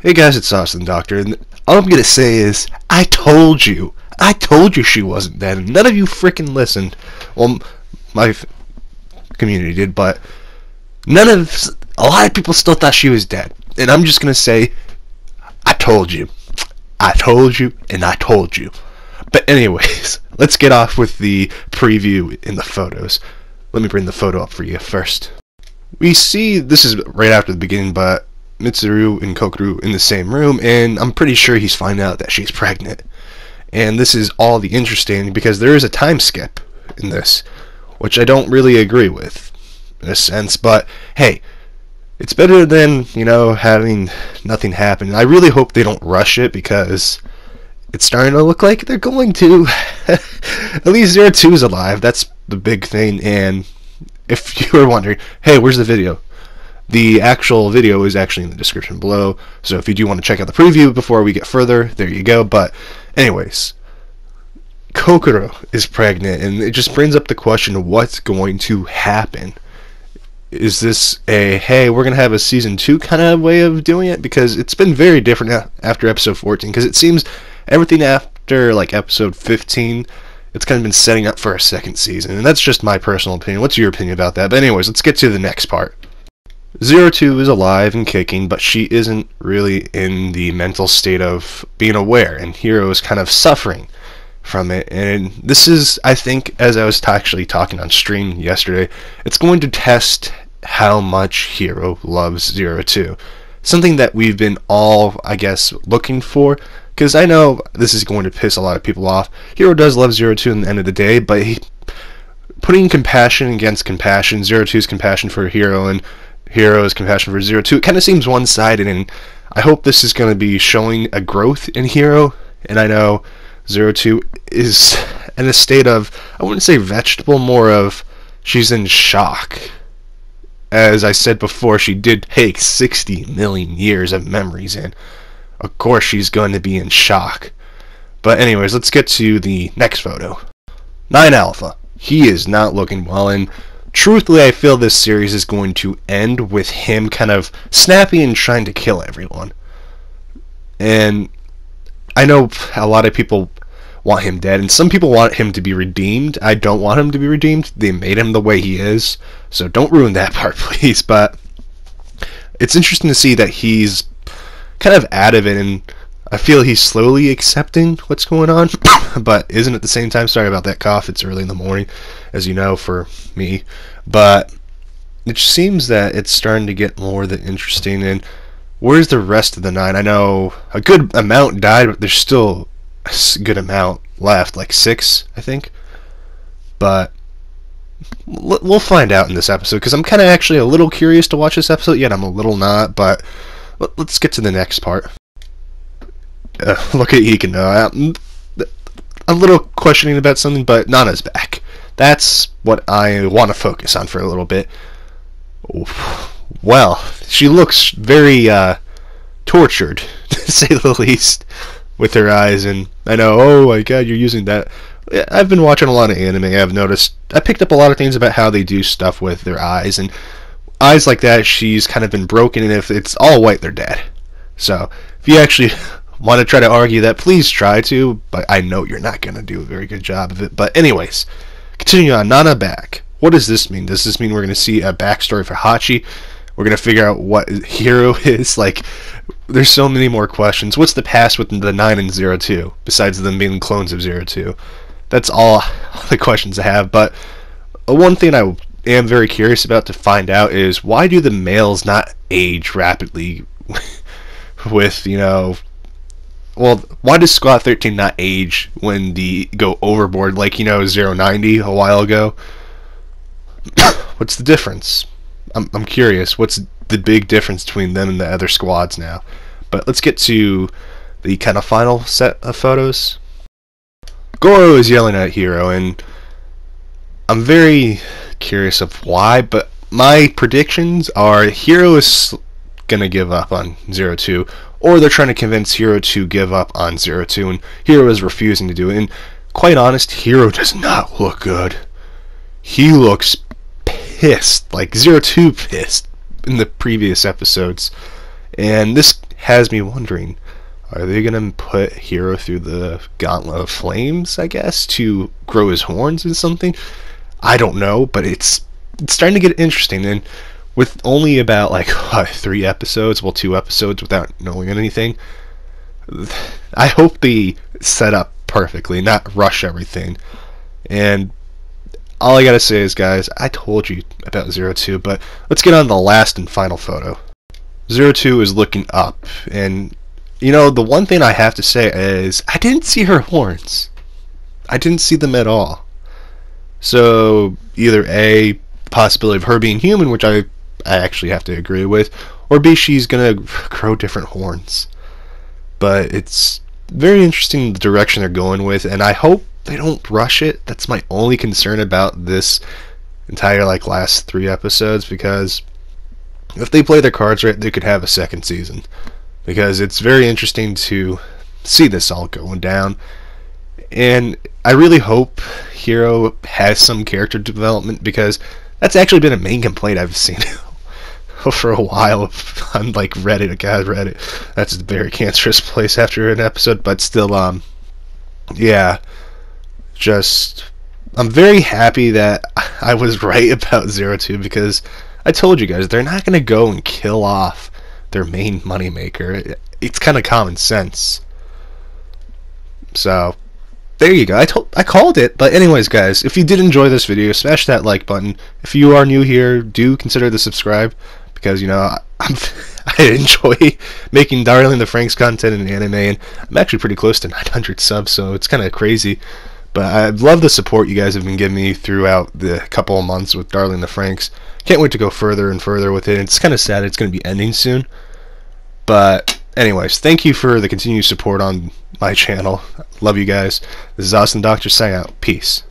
Hey guys, it's Austin Doctor, and all I'm gonna say is, I told you she wasn't dead, and none of you freaking listened. Well, my community did, but a lot of people still thought she was dead, and I'm just gonna say, I told you, and I told you. But anyways, let's get off with the preview in the photos. Let me bring the photo up for you first. We see, this is right after the beginning, but Mitsuru and Kokoro in the same room, and I'm pretty sure he's finding out that she's pregnant. And this is all the interesting because there is a time skip in this, which I don't really agree with in a sense, but hey, it's better than, having nothing happen. I really hope they don't rush it because it's starting to look like they're going to. At least 02 is alive. That's the big thing. And if you were wondering, hey, where's the video? The actual video is actually in the description below, so if you do want to check out the preview before we get further, there you go. But anyways, Kokoro is pregnant, and it just brings up the question of what's going to happen. Is this a, hey, we're going to have a season 2 kind of way of doing it? Because it's been very different after episode 14, because it seems everything after like episode 15, it's kind of been setting up for a second season, and that's just my personal opinion. What's your opinion about that? But anyways, let's get to the next part. 02 is alive and kicking, but she isn't really in the mental state of being aware, and Hiro is kind of suffering from it. And this is, I think, as I was actually talking on stream yesterday, it's going to test how much Hiro loves 02. Something that we've been all, I guess, looking for, because I know this is going to piss a lot of people off. Hiro does love 02 in the end of the day, but putting compassion against compassion, 02's compassion for Hiro and Hiro's compassion for 02, it kind of seems one-sided, and I hope this is going to be showing a growth in Hiro. And I know 02 is in a state of, I wouldn't say vegetable, more of she's in shock. As I said before, she did take 60 million years of memories in. Of course she's going to be in shock. But anyways, let's get to the next photo. 9 Alpha. He is not looking well, and truthfully, I feel this series is going to end with him kind of snappy and trying to kill everyone. And I know a lot of people want him dead, and some people want him to be redeemed. I don't want him to be redeemed. They made him the way he is, so don't ruin that part, please. But it's interesting to see that he's kind of out of it, and I feel he's slowly accepting what's going on, but isn't at the same time. Sorry about that cough, it's early in the morning, as you know, for me. But it seems that it's starting to get more than interesting, and where's the rest of the 9? I know a good amount died, but there's still a good amount left, like 6, I think. But we'll find out in this episode, because I'm kind of actually a little curious to watch this episode, yet I'm a little not, but let's get to the next part. Look at Ikano. I'm a little questioning about something, but Nana's back. That's what I want to focus on for a little bit. Well, she looks very tortured, to say the least, with her eyes. And I know, oh my god, you're using that. I've been watching a lot of anime. I've noticed, I picked up a lot of things about how they do stuff with their eyes. And eyes like that, she's kind of been broken, and if it's all white, they're dead. So, if you actually want to try to argue that, please try to, but I know you're not going to do a very good job of it. But anyways, continue on. Nana back. What does this mean? Does this mean we're going to see a backstory for Hachi? We're going to figure out what Hiro is? Like, there's so many more questions. What's the past with the 9 and 02, besides them being clones of 02? That's all the questions I have. But one thing I am very curious about to find out is, why do the males not age rapidly with, well, why does Squad 13 not age when they go overboard, like, 090 a while ago? What's the difference? I'm curious. What's the big difference between them and the other squads now? But let's get to the kind of final set of photos. Goro is yelling at Hiro, and I'm very curious of why, but my predictions are Hiro is going to give up on 02, or they're trying to convince Hiro to give up on 02, and Hiro is refusing to do it. And quite honest, Hiro does not look good. He looks pissed, like 02 pissed in the previous episodes. And this has me wondering, are they gonna put Hero through the gauntlet of flames, I guess, to grow his horns or something? I don't know, but it's starting to get interesting. And with only about like 3 episodes, well, 2 episodes without knowing anything, I hope they set up perfectly, not rush everything. And all I gotta say is, guys, I told you about 02, but let's get on the last and final photo. 02 is looking up, and you know, the one thing I have to say is I didn't see her horns. I didn't see them at all. So either A, possibility of her being human, which I actually have to agree with, or B, she's gonna grow different horns. But it's very interesting the direction they're going with, and I hope they don't rush it. That's my only concern about this entire last 3 episodes, because if they play their cards right, they could have a second season. Because it's very interesting to see this all going down. And I really hope Hero has some character development, because that's actually been a main complaint I've seen for a while on Reddit. God, Reddit, that's a very cancerous place after an episode. But still, yeah, just I'm very happy that I was right about 02, because I told you guys they're not going to go and kill off their main moneymaker. It's kind of common sense. So there you go. I called it. But anyways, guys, if you did enjoy this video, smash that like button. If you are new here, do consider the subscribe, because I enjoy making Darling the Franxx content in anime, and I'm actually pretty close to 900 subs, so it's kind of crazy. But I love the support you guys have been giving me throughout the couple of months with Darling the Franxx. Can't wait to go further and further with it. It's kind of sad it's going to be ending soon. But anyways, thank you for the continued support on my channel. Love you guys. This is Austin Doctor, signing out. Peace.